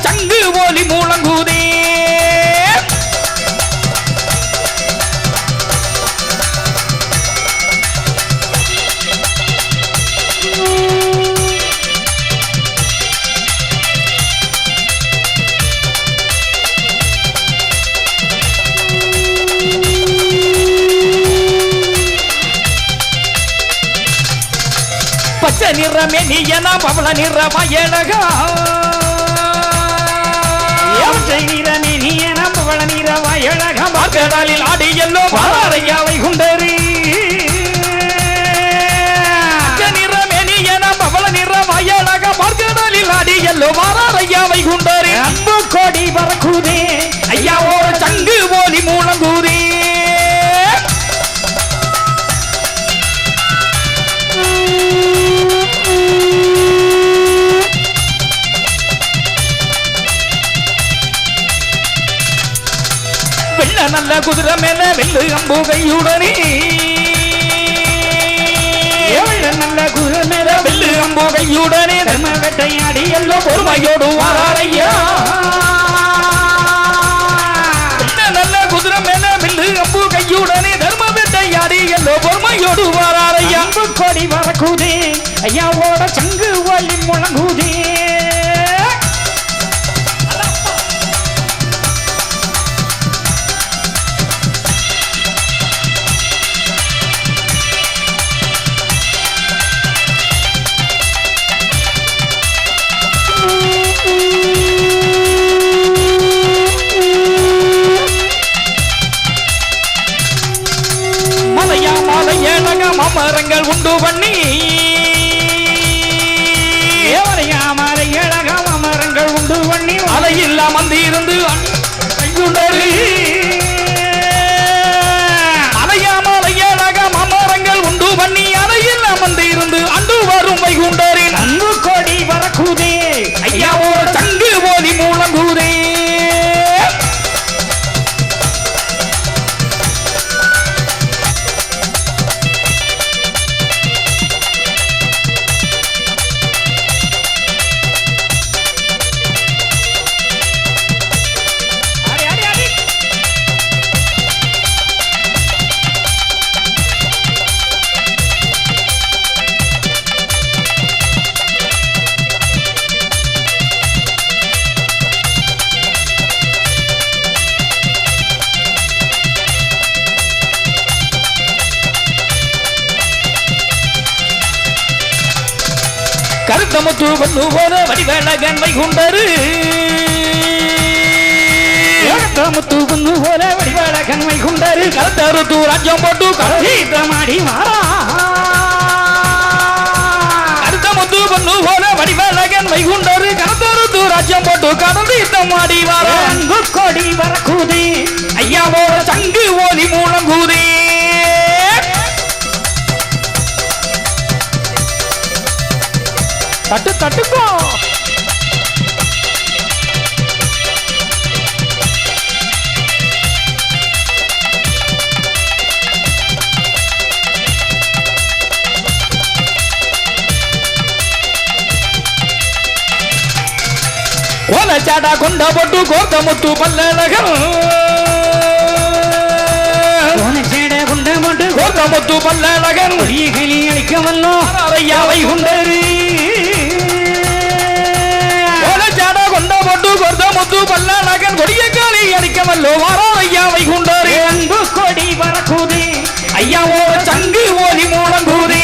சங்கு ஒலி முழங்குதே பச்சை நிறமே நீ என பவள நிற மயழகா நிறமே நீ என பவள நிற மயழகா கடலில் ஆடி எல்லோ வாராரையாவை குண்டரி பச்சை நிறமே நீ என பவள நிற மயழகா கடலில் ஆடி எல்லோ வாராரையாவை குண்டரி அன்பு கோடி பறக்குதே ஐயா ஒரு சங்கு ஒலி முழங்குதே நல்ல குதிரை மேல வெள்ளு அம்பு கையுடனே நல்ல குதிரை மேல வெள்ளு அம்பு கையுடனே தர்ம வேட்டையாடி எல்லோ பொறுமையோடு வாராரையா நல்ல குதிரை மேல வெள்ளு அம்பு கையுடனே தர்ம வேட்டையாடி எல்லோ பொறுமையோடு வாராரையா அம்பு கொடி வரக்குதே ஐயாவோட சங்கு ஒலி முழங்குதே மரங்கள் உண்டு பண்ணி மரங்கள் உண்டு பண்ணி அலையில்லா மந்தி இருந்து அலையாமலையழக மரங்கள் உண்டு பண்ணி அலையில்லா மந்தி இருந்து அண்டு வரும் வைகுண்டரின் அன்பு கொடி வரக்குதே ஐயாவோ சங்கு ஒலி முழங்குதே கருத்தமுத்து வந்து போல வடிவேலகன் வைகுண்டரு கருத்தமுத்து வந்து போல வடிவேலகன் வைகுண்டரு கருத்தருத்து ராஜ்யம் போட்டு கருத்தமாடி மாறா கருத்தமுத்து வந்து போல வடிவேலகன் வைகுண்டரு கருத்தருத்து ராஜ்யம் போட்டு கருத்தமாடி மாறா அன்பு கொடி வரக்குதே ஐயாவோட சங்கு ஒலி முழங்குதே தட்டு தட்டுக்கோ கோலச்சாடா கொண்ட போட்டு கோர்த்த முத்து பல்லழகம் கோலச்சாடா கொண்ட போட்டு கோர்த்த முத்து பல்லழகன் ஒளிகளி அளிக்க வல்லோ அறையாவை குண்டரு முத்து பல்லழகன் கொடிய காலி அடிக்க வல்லோ வாராரையாவை குண்டரு அன்பு கொடி வரக்குதே ஐயாவோ சங்கு ஒலி முழங்குதே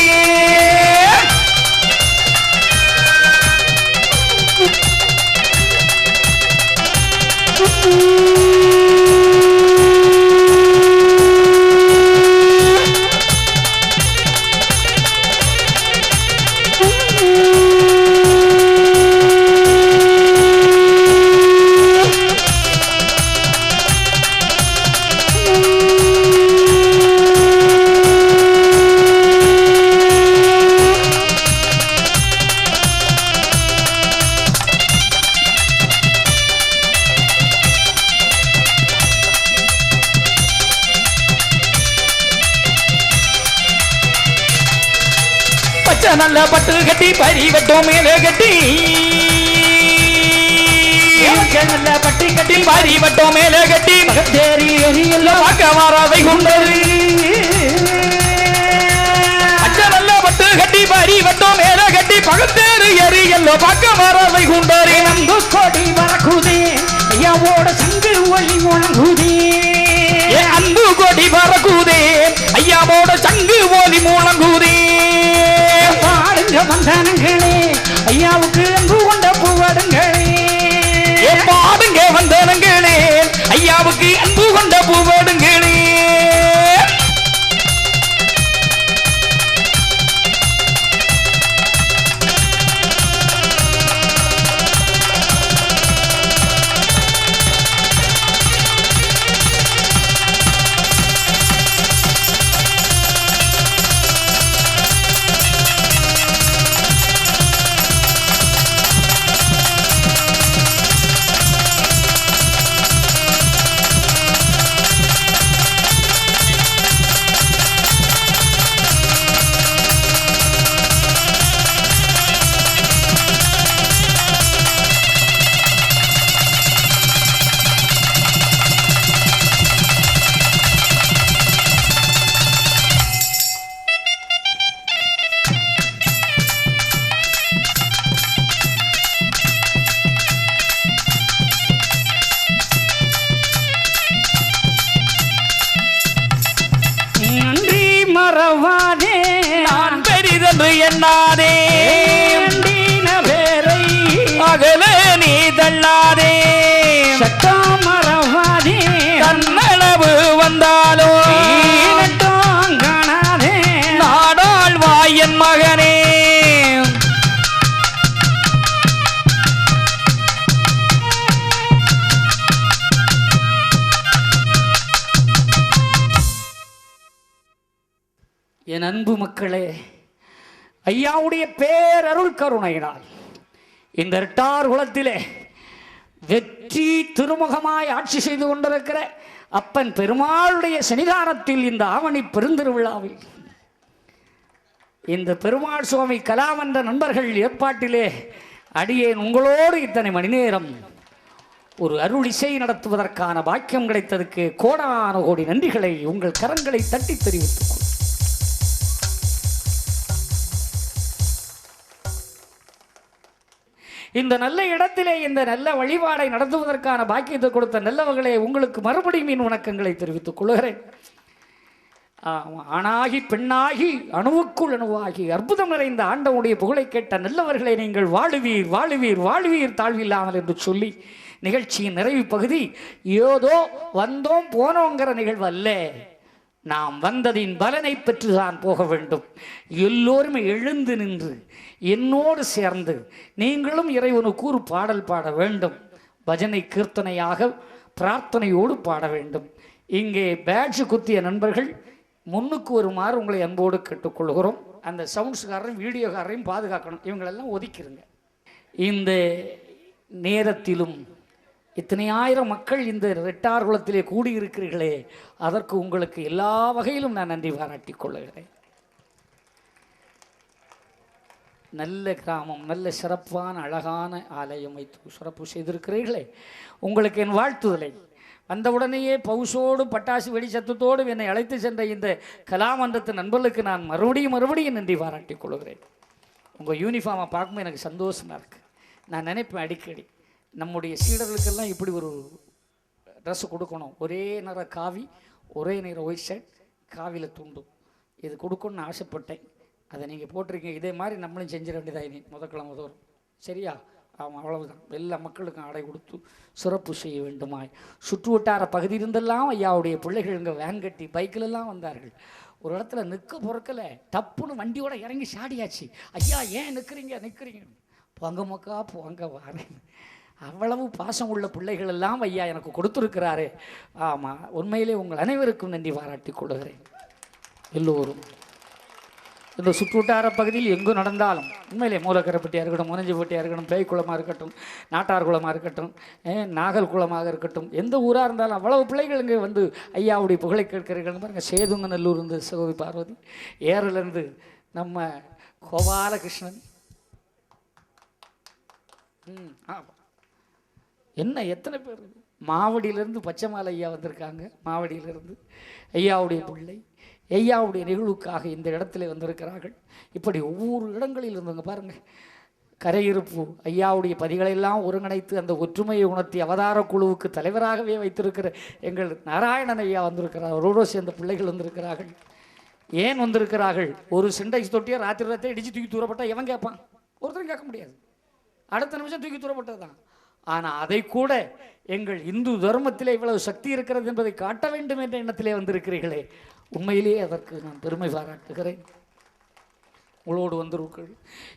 நல்ல பட்டு கட்டி பறி வெட்டோம் மேலே கட்டி நல்ல பட்டி கட்டி வாரி வட்டம் மேலே கட்டி தேரி எரியெல்லாம் பார்க்க மாறாவை குண்டரு நல்ல பட்டு கட்டி வாரி வட்டம் மேலே கட்டி பகத்தேறு எரியெல்லாம் பார்க்க மாறாவை குண்டரு நம்பு கொடி வரக்குதே ஐயாவோட சங்கு ஒளி முழங்குதே அன்பு கொடி பறக்குதே ஐயாவோட சங்கு ஒலி முழங்குதே பாடுங்க வந்தனங்களே ஐயாவுக்கு அன்பு கொண்ட பூவடுங்களே பாடுங்க வந்தனங்களே ஐயாவுக்கு அன்பு கொண்ட பூவடுங்களே எண்ணாதே வேரை அகல நீ தள்ளாதே சட்டம் மறவாதே தன்னளவு வந்தாலோ காணாதே நாடாள் வாயன் மகனே என் அன்பு மக்களே, ஐயாவுடைய பேரருள் கருணையினால் இந்த ரெட்டார் குலத்திலே வெற்றி திருமுகமாய் ஆட்சி செய்து கொண்டிருக்கிற அப்பன் பெருமாளுடைய சன்னிதானத்தில் இந்த ஆவணி பெருந்திருவிழாவில் இந்த பெருமாள் சுவாமி கலாமன்ற நண்பர்கள் ஏற்பாட்டிலே அடியேன் உங்களோடு இத்தனை மணி நேரம் ஒரு அருள் இசை நடத்துவதற்கான பாக்கியம் கிடைத்ததுக்கு கோடான கோடி நன்றிகளை உங்கள் கரங்களை தட்டி தெரிவித்துக் இந்த நல்ல இடத்திலே இந்த நல்ல வழிபாடை நடத்துவதற்கான பாக்கியத்தை கொடுத்த நல்லவர்களே உங்களுக்கு மறுபடியும் மீன் வணக்கங்களை தெரிவித்துக் கொள்கிறேன். ஆணாகி பெண்ணாகி அணுவுக்குள் அணுவாகி அற்புதம் நிறைந்த ஆண்டவனுடைய புகழை கேட்ட நல்லவர்களை நீங்கள் வாழுவீர் வாழுவீர் வாழுவீர் தாழ்வில்லாமல் என்று சொல்லி நிகழ்ச்சியின் நிறைவு பகுதி ஏதோ வந்தோம் போனோங்கிற நிகழ்வு அல்ல. நாம் வந்ததின் பலனை பெற்றுதான் போக வேண்டும். எல்லோருமே எழுந்து நின்று என்னோடு சேர்ந்து நீங்களும் இறைவனுக்கு ஒரு பாடல் பாட வேண்டும். பஜனை கீர்த்தனையாக பிரார்த்தனையோடு பாட வேண்டும். இங்கே பேட்ஜ் குத்திய நண்பர்கள் முன்னுக்கு வருமாறு உங்களை அன்போடு கேட்டுக்கொள்கிறோம். அந்த சவுண்ட்ஸ்காரரையும் வீடியோக்காரரையும் பாதுகாக்கணும். இவங்களெல்லாம் ஒதுக்கிடுங்க. இந்த நேரத்திலும் இத்தனை ஆயிரம் மக்கள் இந்த ரெட்டார் குலத்திலே கூடியிருக்கிறீர்களே, அதற்கு உங்களுக்கு எல்லா வகையிலும் நான் நன்றி பாராட்டி கொள்ளுகிறேன். நல்ல கிராமம், நல்ல சிறப்பான அழகான ஆலயம் வைத்து சிறப்பு செய்திருக்கிறீர்களே, உங்களுக்கு என் வாழ்த்துதலை. வந்தவுடனேயே பவுசோடு பட்டாசு வெடி சத்தத்தோடு என்னை அழைத்து சென்ற இந்த கலாமன்றத்து நண்பர்களுக்கு நான் மறுபடியும் நன்றி பாராட்டி கொள்கிறேன். உங்கள் யூனிஃபார்மை பார்க்கும்போது எனக்கு சந்தோஷமாக இருக்குது. நான் நினைப்பேன் அடிக்கடி நம்முடைய சீடர்களுக்கெல்லாம் இப்படி ஒரு ட்ரெஸ்ஸு கொடுக்கணும். ஒரே நிற காவி, ஒரே நிற ஒயிட் ஷர்ட், காவியில் துண்டும், இது கொடுக்கணும்னு ஆசைப்பட்டேன். அதை நீங்கள் போட்டிருக்கீங்க. இதே மாதிரி நம்மளும் செஞ்சிட வேண்டியதாக இனி முதக்கிழமை தோறும். சரியா? ஆமாம், அவ்வளவுதான். எல்லா மக்களுக்கும் ஆடை கொடுத்து சிறப்பு செய்ய வேண்டுமாய் சுற்று வட்டார பகுதியிருந்தெல்லாம் ஐயாவுடைய பிள்ளைகள் இங்கே வேன் கட்டி பைக்கிலெல்லாம் வந்தார்கள். ஒரு இடத்துல நிற்க பொறுக்கலை, டப்புன்னு வண்டியோட இறங்கி சாடியாச்சு. ஐயா ஏன் நிற்கிறீங்க போங்க மக்கா போங்க வாரேன். அவ்வளவு பாசம் உள்ள பிள்ளைகள் எல்லாம் ஐயா எனக்கு கொடுத்துருக்கிறாரு. ஆமாம், உண்மையிலே உங்கள் அனைவருக்கும் நன்றி பாராட்டி கொள்கிறேன். எல்லோரும் இந்த சுற்றுவட்டார பகுதியில் எங்கு நடந்தாலும் உண்மையிலே மூலக்கரைப்பட்டியாக இருக்கட்டும், முனஞ்சிப்பட்டியாக இருக்கட்டும், பேய்க்குளமாக இருக்கட்டும், நாட்டார் குளமாக இருக்கட்டும், நாகல் குளமாக இருக்கட்டும், எந்த ஊராக இருந்தாலும் அவ்வளவு பிள்ளைகள் இங்கே வந்து ஐயாவுடைய புகழை கேட்கிறீர்கள் பாருங்கள். சேதுங்கநல்லூர் இருந்து சகோதரி பார்வதி, ஏரிலேருந்து நம்ம கோபாலகிருஷ்ணன், என்ன எத்தனை பேர் மாவடியிலிருந்து பச்சைமாலை ஐயா வந்திருக்காங்க. மாவடியிலிருந்து ஐயாவுடைய பிள்ளை ஐயாவுடைய நிகழ்வுக்காக இந்த இடத்துல வந்திருக்கிறார்கள். இப்படி ஒவ்வொரு இடங்களில் இருந்தவங்க பாருங்கள். கரையிருப்பு ஐயாவுடைய பதிகளெல்லாம் ஒருங்கிணைத்து அந்த ஒற்றுமையை உணர்த்தி அவதார குழுவுக்கு தலைவராகவே வைத்திருக்கிற எங்கள் நாராயணன் ஐயா வந்திருக்கிறார். அவரோடு சேர்ந்த பிள்ளைகள் வந்திருக்கிறார்கள். ஏன் வந்திருக்கிறார்கள்? ஒரு சிண்டெக்ஸ் தொட்டியை ராத்திரி இடித்து தூக்கி தூரப்பட்டால் எவன் கேட்பான்? ஒருத்தரும் கேட்க முடியாது. அடுத்த நிமிஷம் தூக்கி தூரப்பட்டது தான். ஆனால் அதை கூட எங்கள் இந்து தர்மத்திலே இவ்வளவு சக்தி இருக்கிறது என்பதை காட்ட வேண்டும் என்ற எண்ணத்திலே வந்திருக்கிறீர்களே, உண்மையிலேயே அதற்கு நான் பெருமை பாராட்டுகிறேன். உங்களோடு வந்திருக்கள்.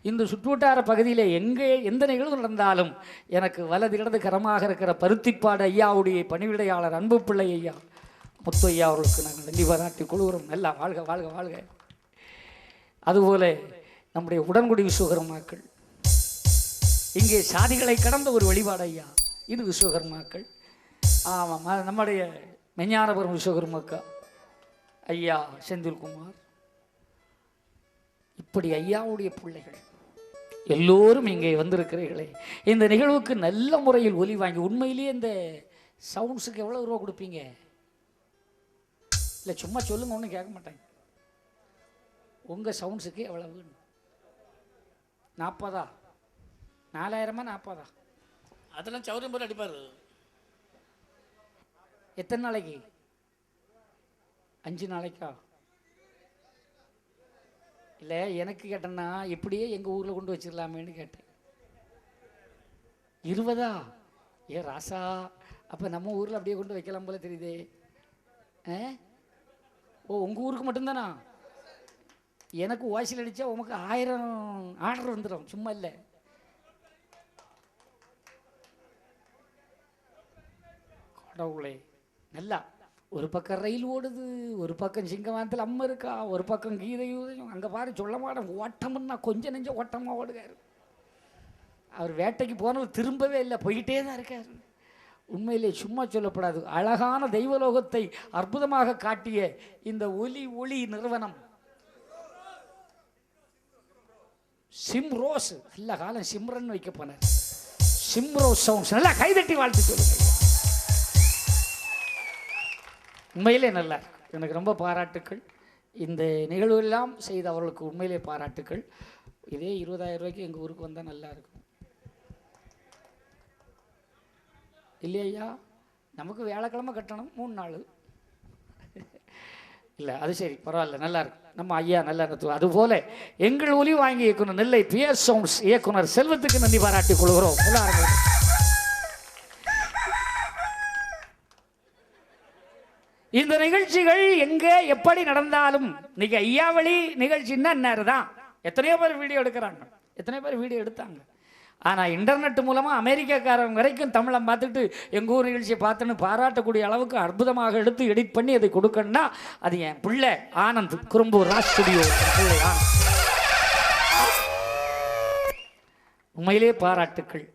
இந்த சுற்றுவட்டார பகுதியில் எங்கே எந்த நிகழ்வு நடந்தாலும் எனக்கு வலது இடது கரமாக இருக்கிற பருத்திப்பாடு ஐயாவுடைய பணிவிடையாளர் அன்பு பிள்ளை ஐயா முத்து ஐயா அவர்களுக்கு நாங்கள் நன்றி பாராட்டி கொள்கிறோம். நல்லா வாழ்க வாழ்க வாழ்க. அதுபோல நம்முடைய உடன்குடி விஸ்வகர்மாக்கள், இங்கே சாதிகளை கடந்த ஒரு வழிபாடு ஐயா. இது விஸ்வகர்மாக்கள். ஆமாம், நம்முடைய மெஞ்ஞானபுரம் விஸ்வகர்மாக்கா ஐயா செந்தில்குமார், இப்படி ஐயாவுடைய பிள்ளைகள் எல்லோரும் இங்கே வந்திருக்கிறீர்களே. இந்த நிகழ்வுக்கு நல்ல முறையில் ஒலி வாங்கி, உண்மையிலேயே இந்த சவுண்ட்ஸுக்கு எவ்வளோ ரூபா கொடுப்பீங்க? இல்லை சும்மா சொல்லுங்க, ஒன்றும் கேட்க மாட்டாங்க. உங்கள் சவுண்ட்ஸுக்கு எவ்வளவு? 40,000 4,000 40,000? அதெல்லாம் சௌரியம் போல அடிப்பார். எத்தனை நாளைக்கு? 5 நாளைக்கா? இல்லை எனக்கு கேட்டேன்னா இப்படியே எங்கள் ஊரில் கொண்டு வச்சிடலாமேன்னு கேட்டேன். 20? ஏ ராசா, அப்போ நம்ம ஊரில் அப்படியே கொண்டு வைக்கலாம் போல தெரியுதே. ஓ, உங்கள் ஊருக்கு மட்டும்தானா? எனக்கு வாய்ஸில் அடித்தா உமக்கு 1000 ஆர்டர் வந்துடும், சும்மா இல்லை. கடவுளே, நல்லா ஒரு பக்கம் ரயில் ஓடுது, ஒரு பக்கம் சிங்கவானத்தில் அம்மா இருக்கா, ஒரு பக்கம் கீதையும். அங்கே பாரு சொல்ல மாட்டேன், ஓட்டம்னா கொஞ்சம் நெஞ்ச ஓட்டமாக ஓடுகார். அவர் வேட்டைக்கு போனவர் திரும்பவே இல்லை, போய்கிட்டே தான் இருக்கார். உண்மையிலே சும்மா சொல்லப்படாது. அழகான தெய்வலோகத்தை அற்புதமாக காட்டிய இந்த ஒளி நிறுவனம் சிம்ரோஸ், நல்ல காலம் சிம்ரன் வைக்க போனார். சிம்ரோஸ் சவுண்ட்ஸ், நல்லா கைதட்டி வாழ்த்து சொல்லுங்க. உண்மையிலே நல்லா, எனக்கு ரொம்ப பாராட்டுக்கள். இந்த நிகழ்வெல்லாம் செய்த அவர்களுக்கு உண்மையிலே பாராட்டுக்கள். இதே 20,000 ரூபாய்க்கு எங்கள் ஊருக்கு வந்தால் நல்லா இருக்கும் இல்லையா? நமக்கு வியாழக்கிழமை கட்டணும் 3 நாள். இல்லை அது சரி, பரவாயில்ல, நல்லா இருக்கும். நம்ம ஐயா நல்லா நடத்துவோம். அதுபோல எங்கள் ஒலி வாங்கி இயக்குனர் நெல்லை பியர் சவுண்ட்ஸ் இயக்குனர் செல்வத்துக்கு நன்றி பாராட்டிக் கொள்கிறோம். எல்லாரும் இந்த நிகழ்ச்சிகள் எங்கே எப்படி நடந்தாலும் இன்னைக்கு ஐயாவளி நிகழ்ச்சின்னா நேரம் தான். எத்தனையோ பேர் வீடியோ எடுக்கிறாங்க, எத்தனையோ பேர் வீடியோ எடுத்தாங்க. ஆனால் இன்டர்நெட் மூலமாக அமெரிக்காக்காரன் வரைக்கும் தமிழை பார்த்துட்டு எங்கள் ஊர் நிகழ்ச்சியை பார்த்துன்னு பாராட்டக்கூடிய அளவுக்கு அற்புதமாக எடுத்து எடிட் பண்ணி அதை கொடுக்கணும்னா அது என் பிள்ளை ஆனந்த், குறும்பூர் ராஜ் ஸ்டுடியோ பிள்ளை ஆனந்த். உண்மையிலே பாராட்டுக்கள்.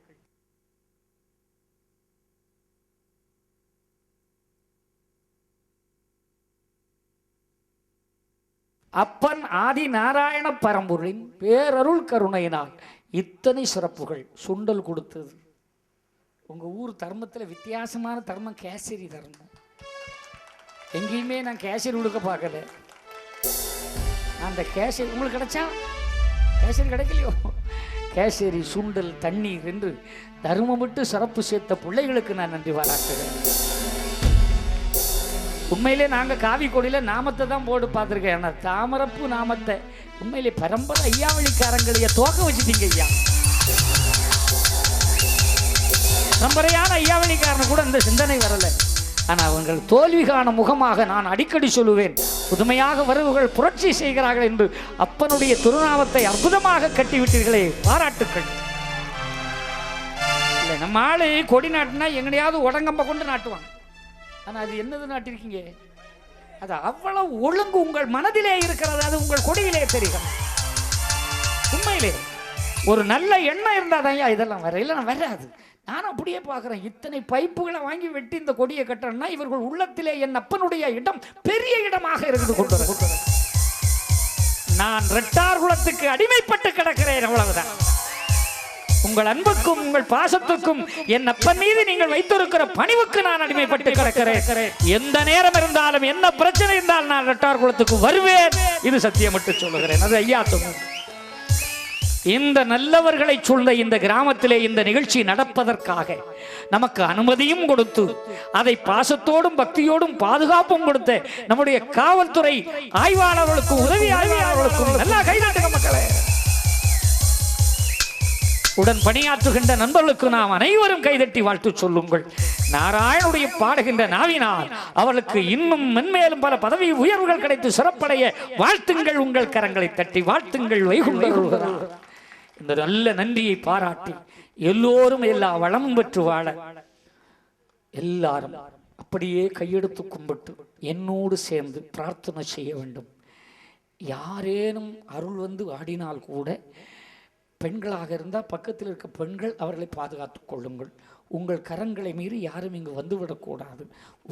அப்பன் ஆதி நாராயண பரம்பொருளின் பேரருள் கருணையினால் இத்தனை சிறப்புகள். சுண்டல் கொடுத்தது. உங்கள் ஊர் தர்மத்தில் வித்தியாசமான தர்மம் கேசரி தர்மம். எங்கேயுமே நான் கேசரி கொடுக்க பார்க்கல. அந்த கேசரி உங்களுக்கு கிடைச்சா, கேசரி கிடைக்கலையோ, கேசரி சுண்டல் தண்ணீர் என்று தர்மம் விட்டு சிறப்பு சேர்த்த பிள்ளைகளுக்கு நான் நன்றி பாராட்டுகிறேன். உண்மையிலே நாங்கள் காவி கொடியில் நாமத்தை தான் போட்டு பார்த்துருக்கேன். ஆனால் தாமரப்பு நாமத்தை உண்மையிலே பரம்பரை ஐயாவளிக்காரங்களைய தோக்க வச்சுட்டீங்க ஐயா. பரம்பரையான ஐயாவளிக்காரனு கூட இந்த சிந்தனை வரலை. ஆனால் அவங்கள் தோல்விகான முகமாக நான் அடிக்கடி சொல்லுவேன், புதுமையாக வரவுகள் புரட்சி செய்கிறார்கள் என்று அப்பனுடைய திருநாமத்தை அற்புதமாக கட்டிவிட்டீர்களே, பாராட்டுக்கள். இல்லை நம்ம ஆளு கொடி நாட்டினா எங்கனையாவது உடங்கம்ப கொண்டு நாட்டுவாங்க. ஆனால் அது என்னது நாட்டிருக்கீங்க? அது அவ்வளவு ஒழுங்கு உங்கள் மனதிலே இருக்கிறது, அது உங்கள் கொடியிலே தெரிகிறது. உண்மையிலே ஒரு நல்ல எண்ணம் இருந்தால் தான் இதெல்லாம் வர, இல்லை வராது. நானும் அப்படியே பார்க்குறேன். இத்தனை பைப்புகளை வாங்கி வெட்டி இந்த கொடியை கட்டணும்னா இவர்கள் உள்ளத்திலே என் அப்பனுடைய இடம் பெரிய இடமாக இருக்குது. கொண்டு நான் ரெட்டார் குலத்துக்கு அடிமைப்பட்டு கிடக்கிறேன், அவ்வளவுதான். உங்கள் அன்புக்கும் உங்கள் பாசத்துக்கும் என் அப்பன் மீது நீங்கள் வைத்திருக்கிற பணிவுக்கு நான் அடிமைப்பட்டு கிடக்கிறேன். எந்த நேரம் இருந்தாலும் என்ன பிரச்சனை இருந்தாலும் நான் ரெட்டார் குளத்துக்கு வருவேன். இது சத்தியம் மட்டும் சொல்லுகிறேன். அது ஐயா தொங்கும். இந்த நல்லவர்களை சொல்ல இந்த கிராமத்திலே இந்த நிகழ்ச்சி நடப்பதற்காக நமக்கு அனுமதியும் கொடுத்து அதை பாசத்தோடும் பக்தியோடும் பாதுகாப்பும் கொடுத்த நம்முடைய காவல்துறை ஆய்வாளர்களுக்கும் உதவி ஆய்வாளர்களுக்கும் நல்லா கைதாட்டுங்க மக்களே. உடன் பணியாற்றுகின்ற நண்பர்களுக்கு நாம் அனைவரும் கைதட்டி வாழ்த்து சொல்லுங்கள். நாராயணுடைய பாடுகின்ற நாவினால் அவர்களுக்கு இன்னும் மென்மேலும் பல பதவி உயர்வுகள் கிடைத்து சிறப்படைய வாழ்த்துங்கள். உங்கள் கரங்களை தட்டி வாழ்த்துங்கள். வைகுண்டர் இந்த நல்ல நன்றியை பாராட்டி எல்லோரும் எல்லா வளமும் பெற்று வாழ எல்லாரும் அப்படியே கையெடுத்து கும்பிட்டு என்னோடு சேர்ந்து பிரார்த்தனை செய்ய வேண்டும். யாரேனும் அருள் வந்து ஆடினால் கூட பெண்களாக இருந்தால் பக்கத்தில் இருக்க பெண்கள் அவர்களை பாதுகாத்துக் கொள்ளுங்கள். உங்கள் கரங்களை மீறி யாரும் இங்கு வந்துவிடக்கூடாது.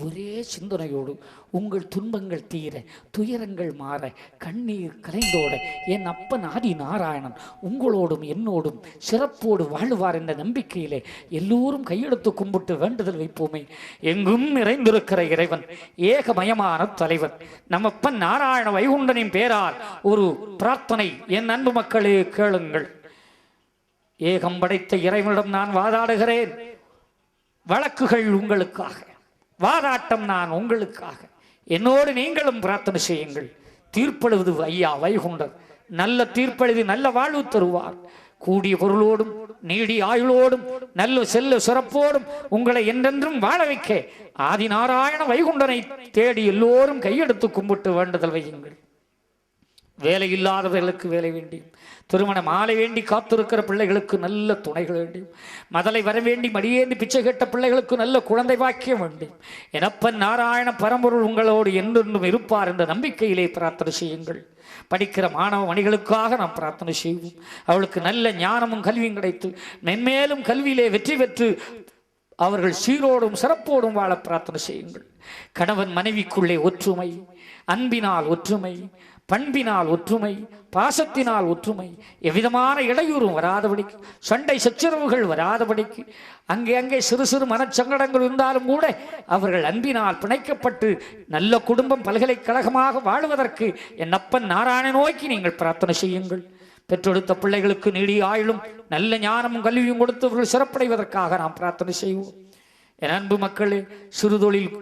ஒரே சிந்தனையோடு உங்கள் துன்பங்கள் தீர, துயரங்கள் மாற, கண்ணீர் கலைந்தோட என் அப்பன் ஆதி நாராயணன் உங்களோடும் என்னோடும் சிறப்போடு வாழ்வார் என்ற நம்பிக்கையிலே எல்லோரும் கையெடுத்து கும்பிட்டு வேண்டுதல் வைப்போமே. எங்கும் நிறைந்திருக்கிற இறைவன், ஏகமயமான தலைவன் நம்ம அப்பன் நாராயண வைகுண்டனின் பேரால் ஒரு பிரார்த்தனை என் அன்பு மக்களே கேளுங்கள். ஏகம் படைத்த இறைவனிடம் நான் வாதாடுகிறேன். வழக்குகள் உங்களுக்காக, வாதாட்டம் நான் உங்களுக்காக. என்னோடு நீங்களும் பிரார்த்தனை செய்யுங்கள். தீர்ப்பெழுவது ஐயா வைகுண்டர் நல்ல தீர்ப்பெழுதி நல்ல வாழ்வு தருவார். கூடிய பொருளோடும் நீடி ஆயுளோடும் நல்ல செல்ல சிறப்போடும் உங்களை என்றென்றும் வாழ வைக்க ஆதிநாராயண வைகுண்டனை தேடி எல்லோரும் கையெடுத்து கும்பிட்டு வேண்டுதல் வையுங்கள். வேலை இல்லாதவர்களுக்கு வேலை வேண்டியும், திருமண மாலை வேண்டி காத்திருக்கிற பிள்ளைகளுக்கு நல்ல துணைகள் வேண்டியும், மதலை வர வேண்டி மடியேந்தி பிச்சை கேட்ட பிள்ளைகளுக்கு நல்ல குழந்தை பாக்கியம் வேண்டும். எனப்பன் நாராயண பரம்பொருள் உங்களோடு என்றென்றும் இருப்பார் என்ற நம்பிக்கையிலே பிரார்த்தனை செய்யுங்கள். படிக்கிற மாணவ மணிகளுக்காக நாம் பிரார்த்தனை செய்வோம். அவளுக்கு நல்ல ஞானமும் கல்வியும் கிடைத்து மென்மேலும் கல்வியிலே வெற்றி பெற்று அவர்கள் சீரோடும் சிறப்போடும் வாழ பிரார்த்தனை செய்யுங்கள். கணவன் மனைவிக்குள்ளே ஒற்றுமை, அன்பினால் ஒற்றுமை, பண்பினால் ஒற்றுமை, பாசத்தினால் ஒற்றுமை, எவ்விதமான இடையூறும் வராதபடிக்கு, சண்டை சச்சரவுகள் வராதபடிக்கு, அங்கே சிறு சிறு மனச்சங்கடங்கள் இருந்தாலும் கூட அவர்கள் அன்பினால் பிணைக்கப்பட்டு நல்ல குடும்பம் பல்கலைக்கழகமாக வாழ்வதற்கு என் அப்பன் நாராயண நோக்கி நீங்கள் பிரார்த்தனை செய்யுங்கள். பெற்றெடுத்த பிள்ளைகளுக்கு நீடிய ஆயுளும் நல்ல ஞானமும் கல்வியும் கொடுத்து அவர்கள் சிறப்படைவதற்காக நாம் பிரார்த்தனை செய்வோம். என் அன்பு மக்களே, சிறு தொழில்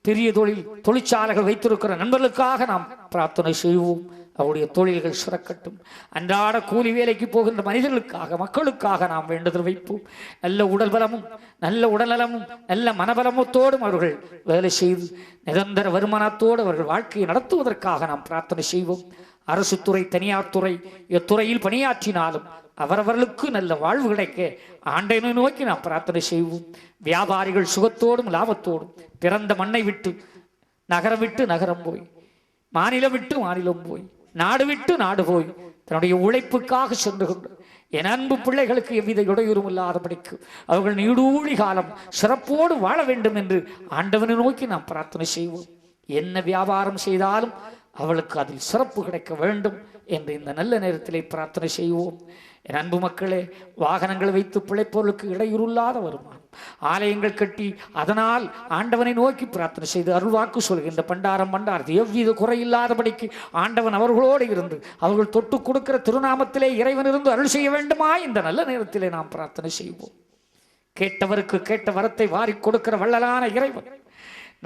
பெரிய தொழில் தொழிற்சாலைகள் வைத்திருக்கிற நண்பர்களுக்காக நாம் பிரார்த்தனை செய்வோம். அவருடைய தொழில்கள் சிறக்கட்டும். அன்றாட கூலி வேலைக்கு போகின்ற மனிதர்களுக்காக மக்களுக்காக நாம் வேண்டுதல் வைப்போம். நல்ல உடல் பலமும் நல்ல உடல்நலமும் நல்ல மனபலமத்தோடும் அவர்கள் வேலை செய்து நிரந்தர வருமானத்தோடு அவர்கள் வாழ்க்கையை நடத்துவதற்காக நாம் பிரார்த்தனை செய்வோம். அரசு துறை, தனியார் துறை, எத்துறையில் பணியாற்றினாலும் அவரவர்களுக்கு நல்ல வாழ்வு கிடைக்க ஆண்டவனை நோக்கி நாம் பிரார்த்தனை செய்வோம். வியாபாரிகள் சுகத்தோடும் லாபத்தோடும் பிறந்த மண்ணை விட்டு நகரம் விட்டு நகரம் போய், மாநிலம் விட்டு மாநிலம் போய், நாடு விட்டு நாடு போய் தன்னுடைய உழைப்புக்காக சென்று கொண்டு என் அன்பு பிள்ளைகளுக்கு எவ்வித இடையூறும் இல்லாதபடிக்கு அவர்கள் நீடூழி காலம் சிறப்போடு வாழ வேண்டும் என்று ஆண்டவனை நோக்கி நாம் பிரார்த்தனை செய்வோம். என்ன வியாபாரம் செய்தாலும் அவளுக்கு அதில் சிறப்பு கிடைக்க வேண்டும் என்று இந்த நல்ல நேரத்திலே பிரார்த்தனை செய்வோம். என் அன்பு மக்களே, வாகனங்களை வைத்து பிழைப்பவர்களுக்கு இடையூறில்லாத வருமானம், ஆலயங்கள் கட்டி அதனால் ஆண்டவனை நோக்கி பிரார்த்தனை செய்து அருள்வாக்கு சொல்கின்ற பண்டாரம் பண்டாரது எவ்வித குறையில்லாதபடிக்கு ஆண்டவன் அவர்களோடு இருந்து அவர்கள் தொட்டு கொடுக்கிற திருநாமத்திலே இறைவன் இருந்து அருள் செய்ய வேண்டுமா இந்த நல்ல நேரத்திலே நாம் பிரார்த்தனை செய்வோம். கேட்டவருக்கு கேட்ட வரத்தை வாரி கொடுக்கிற வள்ளலான இறைவன்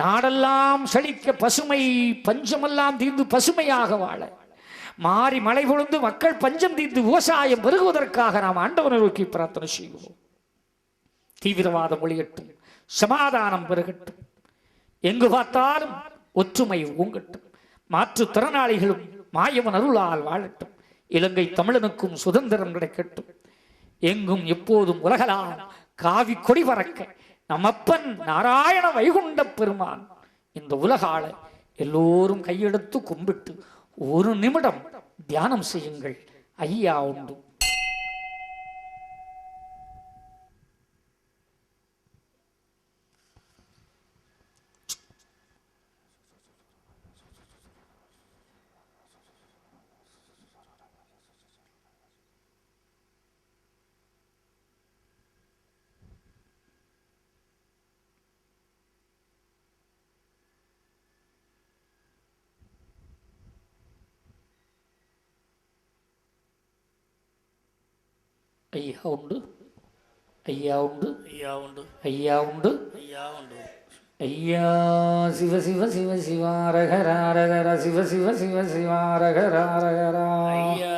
நாடெல்லாம் செழிக்க, பசுமை பஞ்சமெல்லாம் தீர்ந்து பசுமையாக வாழ, மாறி மழை பொழுந்து மக்கள் பஞ்சம் தீர்ந்து விவசாயம் பெருகுவதற்காக நாம் ஆண்டவனை நோக்கி பிரார்த்தனை செய்வோம். தீவிரவாதம் ஒழியட்டும், சமாதானம் பெருகட்டும், எங்கு பார்த்தாலும் ஒற்றுமை ஓங்கட்டும், மாற்றுத்திறனாளிகளும் மாயவன் அருளால் வாழட்டும், இலங்கை தமிழனுக்கும் சுதந்திரம் கிடைக்கட்டும், எங்கும் எப்போதும் உலகலாம் காவி கொடி பறக்க நம் அப்பன் நாராயண வைகுண்ட பெருமான் இந்த உலகால எல்லோரும் கையெடுத்து கும்பிட்டு ஒரு நிமிடம் தியானம் செய்யுங்கள். ஐயா உண்டு. ஐயா உண்டு, ஐயா உண்டு, ஐயா உண்டு, ஐயா உண்டு, ஐயா உண்டு. ஐயா சிவ சிவ சிவ சிவாரகராரகர சிவ சிவ சிவ சிவாரகராரகரா. ஐயா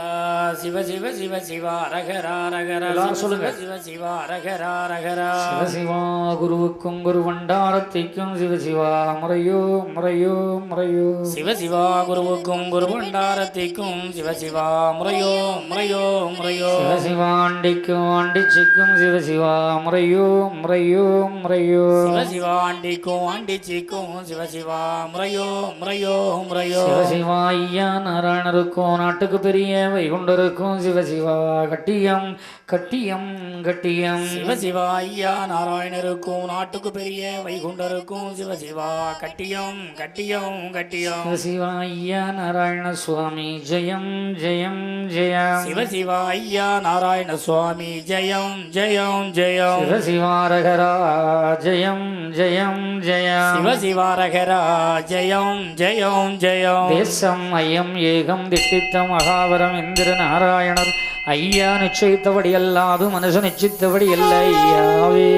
சிவ சிவ சிவ சிவாரகராரகர சொல்லுங்க. சிவ சிவாரகராரகரா. சிவ சிவா குருவுக்கும் குரு வண்டாரத்திக்கும் சிவ சிவா முறையோ முறையோ முறையோ. சிவ சிவா குருவுக்கும் குரு பண்டாரத்திற்கும் சிவ சிவா முறையோ முறையோ முறையோ. சிவ சிவாண்டிக்கும் ஆண்டிச்சிக்கும் சிவ சிவா முறையோ முறையோ முறையோ. சிவ சிவா ஆண்டிக்கும் ஆண்டிச்சிக்கும் சிவ சிவா முறையோ முறையோ முறையோ. சிவ சிவா ஐயா நாராயணருக்கும் நாட்டுக்கு பெரிய வைகுண்டருக்கும் சிவ சிவா கட்டியம் கட்டியம் கட்டியம். சிவ சிவா ஐயா நாராயணருக்கும் நாட்டுக்கு பெரிய வைகுண்டருக்கும் சிவ சிவா கட்டியம் கட்டியம் கட்டியம். சிவ சிவா ஐயா நாராயண சுவாமி ஜெயம் ஜெயம் ஜெயம். சிவ சிவா ஐயா நாராயண சுவாமி ஜெயம் ஜெயம் ஜெயம். சிவ சிவாரகரா ஜெயம் ஜெயம் ஜெயம். சிவ சிவாரகரா ஜெயம் ஜெயம் ஜெயம். தேசம் ஐயம் ஏகம் திட்டித்த மகாவரம் இந்திர நாராயணர் ஐயா நிச்சயித்தபடி அல்லாது மனுஷ நிச்சயித்தபடி அல்ல ஐயாவே.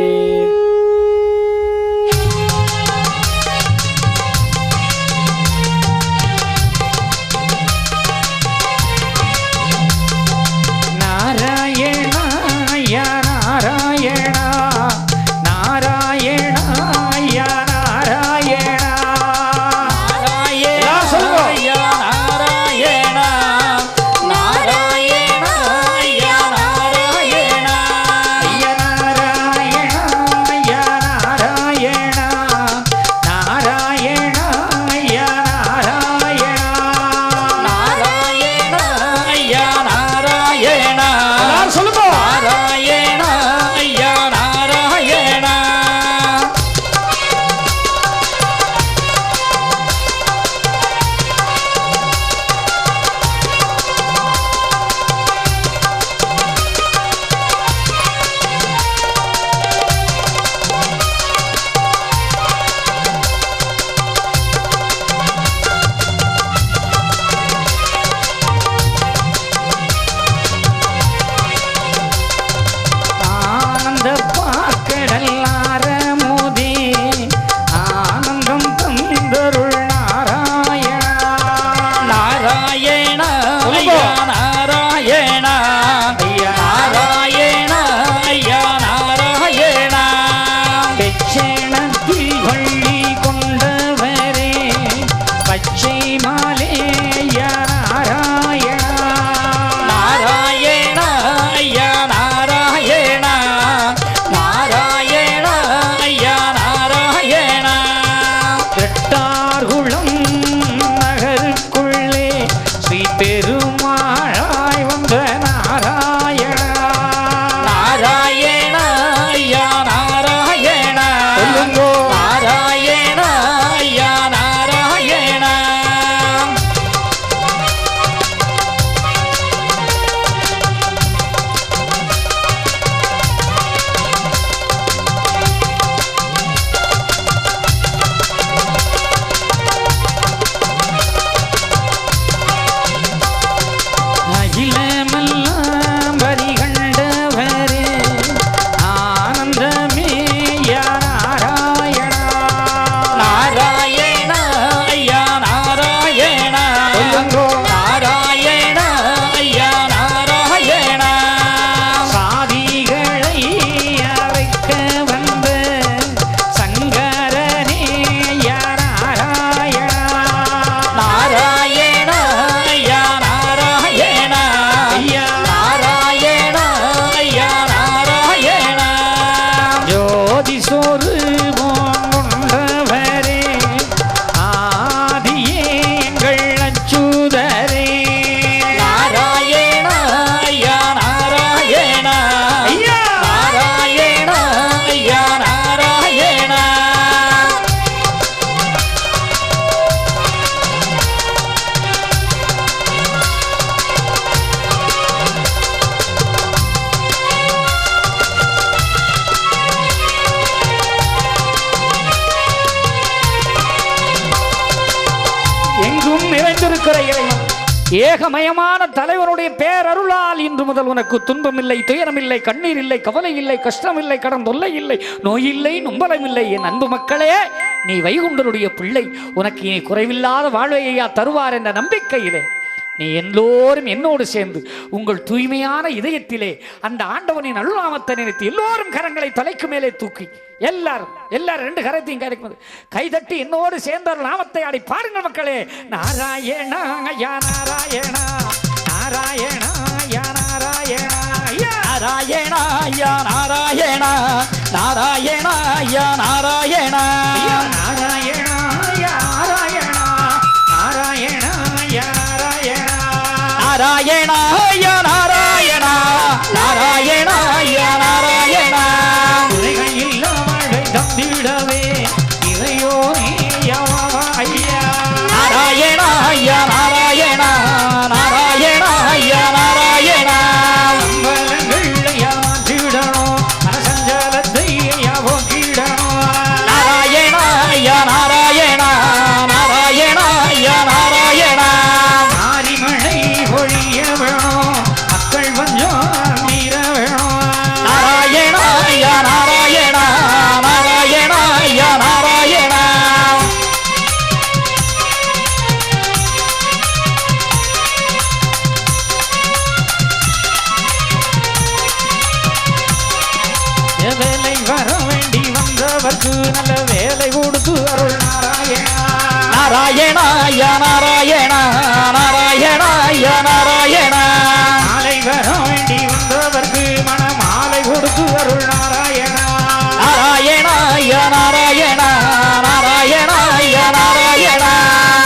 நாராயணா யா நாராயணா நாராயணா யா நாராயணா. ஐயா நாராயண நாராயண ஐயா நாராயண. ஐயா நாராயணா யா நாராயணா நாராயணா யா நாராயணா. நாராயண ஐயா நாராயண சொல்லுங்க. நாராயண ஐயா நாராயண. ஆனந்த பாக்கடல் ஆரமுதே ஆனந்தம் தந்தருள் நாராயணா. நாராயண ஐயா நாராயண ஐயா நாராயண ஐயா நாராயண. பெச்சேனத்தில் வள்ளி கொண்டவரே பச்சை மாலே யா நாராயணா. நாராயண ஐயா நாராயண நாராயண ஐயா நாராயண. வெட்டார்குளம் நகருக்குள்ளே ஸ்ரீ பெருமாளாய் வந்த நாராயணா. நாராயண ஐயா நாராயண சொல்லுங்கோ. நாராயண ஐயா நாராயண. அகிலமெல்லாம் வரிகண்டவரே ஆனந்தமே யா நாராயணா. நாராயண ஐயா நாராயண சொல்லுங்கோ. நாராயண ஐயா நாராயண. சாதிகளை அரைக்க வந்த சங்கரனே யா நாராயணா. நாராயண ஐயா நாராயண ஐயா நாராயண ஐயா நாராயண. ஜோதி சோறு போன்றவரே ஆதியே எங்கள் அச்சுதனே ஏகமயமான தலைவனுடைய பேரருளால் இன்று முதல் உனக்கு துன்பமில்லை, துயரமில்லை, கண்ணீர் இல்லை, கவலை இல்லை, கஷ்டம் இல்லை, கடன் தொல்லை இல்லை, நோய் இல்லை, நொம்பலம் இல்லை. என் அன்பு மக்களே, நீ வைகுண்டருடைய பிள்ளை, உனக்கு இனி குறைவில்லாத வாழ்வை ஐயா தருவார் என்ற நம்பிக்கையிலே நீ எல்லோரும் என்னோடு சேர்ந்து உங்கள் தூய்மையான இதயத்திலே அந்த ஆண்டவனின் அருள்நாமத்தை நினைத்து எல்லோரும் கரங்களை தலைக்கு மேலே தூக்கி எல்லாரும் ரெண்டு கரத்தையும் கைதட்டி என்னோடு சேர்ந்த நாமத்தை ஆடி பாருங்கள் மக்களே. நாராயணா யா நாராயணா, நாராயணா யா நாராயணா, நாராயணா யா நாராயணா, நாராயணா யா நாராயணா, நாராயணா யா நாராயணா, நாராயணா யா நாராயணா யா நாராயணா, நாராயணா யா நாராயணா. உலகையில் வாழ்வை தந்திடவே இறையோனே ஐயா. நாராயணா யா நாராயணா, நாராயணா யா நாராயணா. அம்பலங்கள் ஏமாற்றிடணும், அரசஞ்சலத்தை போக்கிடணும். நாராயணா யா நாராயணா, நாராயணா யா நாராயணா. ஆரிமழை பொழிய வேணும், மக்கள் கொஞ்சம் மீற வேணும். நாராயணா யா நாராயணா, நாராயணா யா நாராயணா. வேலை வர வேண்டி வந்தவர்க்கு நல்ல வேலை கொடுத்து அருள் நாராயணா. நாராயணா யா நாராயணா, நாராயணா யா நாராயணா. மாலை வர வேண்டி வந்தவர்க்கு மனமாலை கொடுத்து அருள் நாராயணா. நாராயணா யா நாராயணா, நாராயணா யா நாராயணா.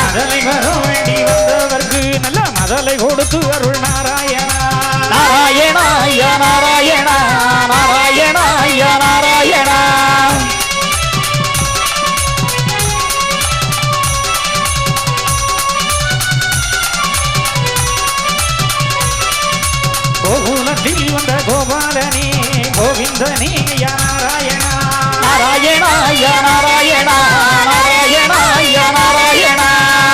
மதலை வர வேண்டி வந்தவர்க்கு நல்ல மதலை கொடுத்து அருள் நாராயணா. நாராயணா யா நாராயணா, நாராயணா யா நாராயணா. கோகுலத்தில் வந்த கோபாலனே கோவிந்தனே யா நாராயணா. நாராயணா யா நாராயணா, நாராயணா யா நாராயணா.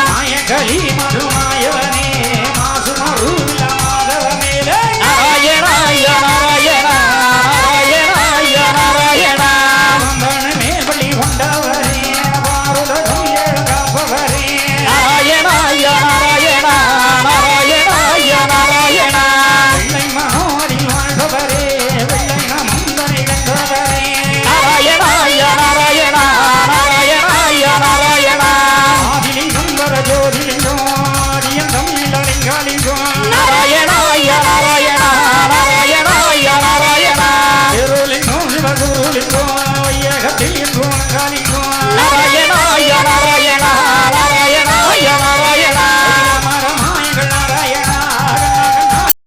மாயகளி மதுமாயவனே மாசு மருள மாதவமேலே. நாராயணா யா நாராயணா, நாராயணா யா நாராயணா. வந்தனமே பள்ளி கொண்டவரே பாருலகம் ஏழு காப்பவரே. நாராயணா யா நாராயணா, நாராயணா யா நாராயணா. வெள்ளை மனோரில் வாழ்பவரே வெள்ளை நம்பனை வென்றவரே. நாராயணா யா நாராயணா, நாராயணா யா நாராயணா. ஆதிலிங்கம் வர ஜோதிலிங்கம் ஆதியம் தமிழலிங்காலிங்கம். நாராயணா யா நாராயணா, நாராயணா யா நாராயணா. திருலிங்கம் சிவகுருலிங்கம் வையகத்தில் இங்கும் காலிங்கம். நாராயணா யா நாராயணா.